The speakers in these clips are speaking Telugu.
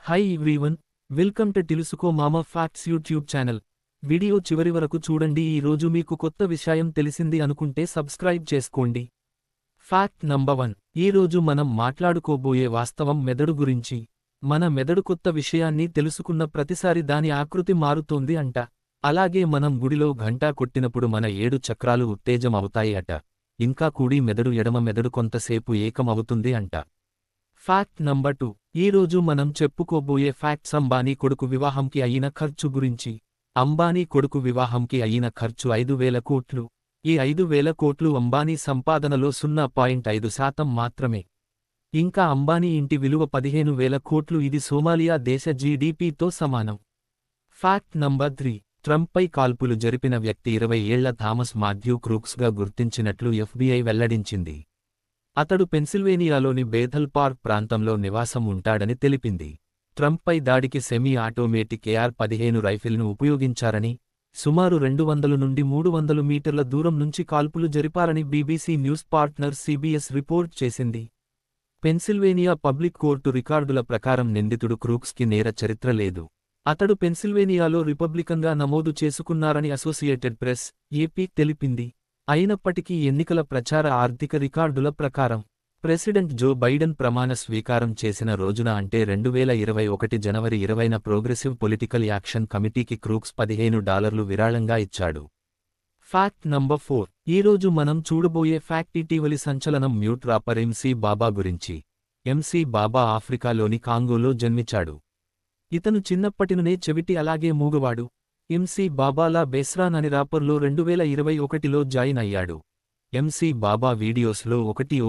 హాయ్ ఎవ్రీవన్, వెల్కమ్ టు తెలుసుకో మామ ఫ్యాక్ట్స్ యూట్యూబ్ ఛానల్. వీడియో చివరి వరకు చూడండి. ఈ రోజు మీకు కొత్త విషయం తెలిసింది అనుకుంటే సబ్స్క్రైబ్ చేసుకోండి. Fact number 1. ఈ రోజు మనం మాట్లాడుకోబోయే వాస్తవం మెదడు గురించి. మన మెదడు కొత్త విషయాన్ని తెలుసుకున్న ప్రతిసారి దాని ఆకృతి మారుతోంది అంట. అలాగే మనం గుడిలో ఘంటా కొట్టినప్పుడు మన 7 చక్రాలు ఉత్తేజం అవుతాయి అట. ఇంకా కుడి మెదడు ఎడమ మెదడు కొంతసేపు ఏకం అవుతుంది అంట. Fact number 2. ఈ రోజు మనం చెప్పుకోబోయే ఫ్యాక్ట్స్ అంబానీ కొడుకు వివాహంకి అయిన ఖర్చు గురించి. అంబానీ కొడుకు వివాహంకి అయిన ఖర్చు 5,000 కోట్లు. ఈ 5,000 కోట్లు అంబానీ సంపాదనలో 0.5% మాత్రమే. ఇంకా అంబానీ ఇంటి విలువ 15,000 కోట్లు. ఇది సోమాలియా దేశ జీడీపీతో సమానం. Fact number 3. ట్రంప్పై కాల్పులు జరిపిన వ్యక్తి 20 ఏళ్ల థామస్ మాథ్యూ క్రూక్స్గా గుర్తించినట్లు ఎఫ్బీఐ వెల్లడించింది. అతడు పెన్సిల్వేనియాలోని బేథల్ పార్క్ ప్రాంతంలో నివాసం ఉంటాడని తెలిపింది. ట్రంప్పై దాడికి సెమీ ఆటోమేటిక్ AR-15 రైఫిల్ను ఉపయోగించారని, సుమారు 200 నుండి 300 మీటర్ల దూరం నుంచి కాల్పులు జరిపారని BBC news partner CBS report చేసింది. పెన్సిల్వేనియా పబ్లిక్ కోర్టు రికార్డుల ప్రకారం నిందితుడు క్రూక్స్కి నేర చరిత్ర లేదు. అతడు పెన్సిల్వేనియాలో రిపబ్లికన్గా నమోదు చేసుకున్నారని అసోసియేటెడ్ ప్రెస్, AP తెలిపింది. అయినప్పటికీ ఎన్నికల ప్రచార ఆర్థిక రికార్డుల ప్రకారం ప్రెసిడెంట్ జో బైడెన్ ప్రమాణ స్వీకారం చేసిన రోజున అంటే 2021 జనవరి 20న ప్రోగ్రెసివ్ పొలిటికల్ యాక్షన్ కమిటీకి క్రూక్స్ $15 విరాళంగా ఇచ్చాడు. Fact number 4. ఈ రోజు మనం చూడబోయే ఫ్యాక్ట్ ఇటీవలి సంచలనం మ్యూట్ రాపర్ MC బాబా గురించి. MC బాబా ఆఫ్రికాలోని కాంగోలో జన్మించాడు. ఇతను చిన్నప్పటినునే చెవిటి అలాగే మూగవాడు. MC బాబాలా బెస్రాన్ అని రాపర్లో 2021లో జాయిన్ అయ్యాడు. MC బాబా వీడియోస్లో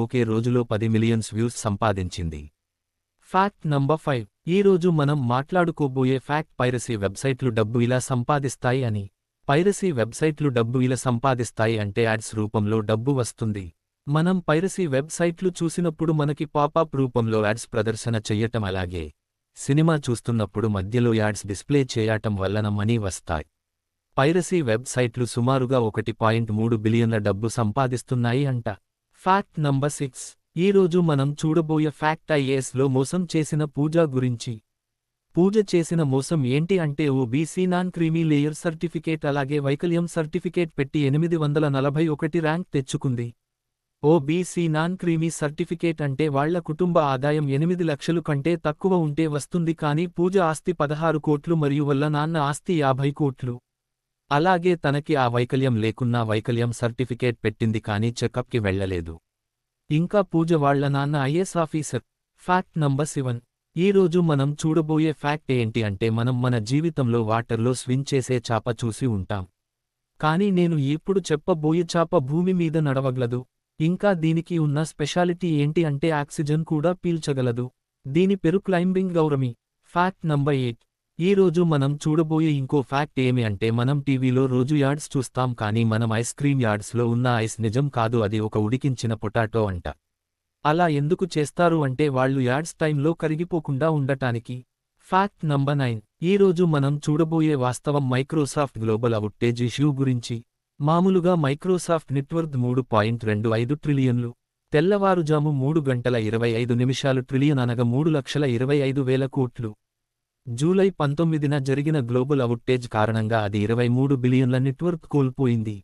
ఒకే రోజులో 10 మిలియన్ వ్యూస్ సంపాదించింది. Fact number 5. ఈ రోజు మనం మాట్లాడుకోబోయే ఫ్యాక్ట్ పైరసీ వెబ్సైట్లు డబ్బు ఇలా సంపాదిస్తాయి అని. పైరసీ వెబ్సైట్లు డబ్బు ఇలా సంపాదిస్తాయి అంటే యాడ్స్ రూపంలో డబ్బు వస్తుంది. మనం పైరసీ వెబ్సైట్లు చూసినప్పుడు మనకి పాపప్ రూపంలో యాడ్స్ ప్రదర్శన చెయ్యటం, అలాగే సినిమా చూస్తున్నప్పుడు మధ్యలో యాడ్స్ డిస్ప్లే చేయటం వలన మనీ వస్తాయి. పైరసీ వెబ్సైట్లు సుమారుగా 1.3 బిలియన్ల డబ్బు సంపాదిస్తున్నాయి అంట. Fact number 6. ఈ రోజు మనం చూడబోయే ఫ్యాక్ట్ IASలో మోసం చేసిన పూజ గురించి. పూజ చేసిన మోసం ఏంటి అంటే OBC non creamy layer certificate అలాగే వైకల్యం సర్టిఫికేట్ పెట్టి 841 ర్యాంక్ తెచ్చుకుంది. OBC నాన్ క్రీమీ సర్టిఫికేట్ అంటే వాళ్ల కుటుంబ ఆదాయం 8 లక్షలు కంటే తక్కువ ఉంటే వస్తుంది, కానీ పూజ ఆస్తి 16 కోట్లు మరియు వాళ్ళ నాన్న ఆస్తి 50 కోట్లు. అలాగే తనకి ఆ వైకల్యం లేకున్నా వైకల్యం సర్టిఫికేట్ పెట్టింది కానీ చెకప్కి వెళ్లలేదు. ఇంకా పూజ వాళ్ల నాన్న IAS ఆఫీసర్. Fact number 7. ఈ రోజు మనం చూడబోయే ఫ్యాక్ట్ ఏంటి అంటే మనం మన జీవితంలో వాటర్లో స్విమ్ చేసే చాప చూసి ఉంటాం. కానీ నేను ఇప్పుడు చెప్పబోయే చాప భూమి మీద నడవగలదు. ఇంకా దీనికి ఉన్న స్పెషాలిటీ ఏంటి అంటే ఆక్సిజన్ కూడా పీల్చగలదు. దీని పేరు క్లైంబింగ్ గౌరమి. Fact number 8. ఈ రోజు మనం చూడబోయే ఇంకో ఫ్యాక్ట్ ఏమి అంటే మనం టీవీలో రోజు యాడ్స్ చూస్తాం, కానీ మనం ఐస్ క్రీమ్ యాడ్స్లో ఉన్న ఐస్ నిజం కాదు, అది ఒక ఉడికించిన పొటాటో అంట. అలా ఎందుకు చేస్తారు అంటే వాళ్ళు యాడ్స్ టైంలో కరిగిపోకుండా ఉండటానికి. Fact number 9. ఈ రోజు మనం చూడబోయే వాస్తవం మైక్రోసాఫ్ట్ గ్లోబల్ అవుటేజ్ ఇష్యూ గురించి. మామూలుగా మైక్రోసాఫ్ట్ నెట్వర్త్ 3.25 ట్రిలియన్లు. తెల్లవారుజాము 3 గంటల 25 నిమిషాలు ట్రిలియన్ అనగా 3,25,000 కోట్లు. జూలై 19న జరిగిన గ్లోబల్ అవుటేజ్ కారణంగా అది 23 బిలియన్ల నెట్వర్త్ కోల్పోయింది.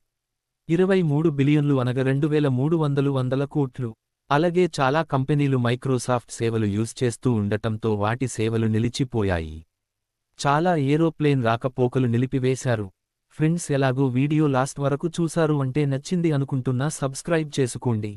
23 బిలియన్లు అనగా 2,300 కోట్లు. అలాగే చాలా కంపెనీలు మైక్రోసాఫ్ట్ సేవలు యూజ్ చేస్తూ ఉండటంతో వాటి సేవలు నిలిచిపోయాయి. చాలా ఏరోప్లేన్ రాకపోకలు నిలిపివేశారు. ఫ్రెండ్స్, ఎలాగో వీడియో లాస్ట్ వరకు చూసారు అంటే నచ్చింది అనుకుంటున్నా. సబ్స్క్రైబ్ చేసుకోండి.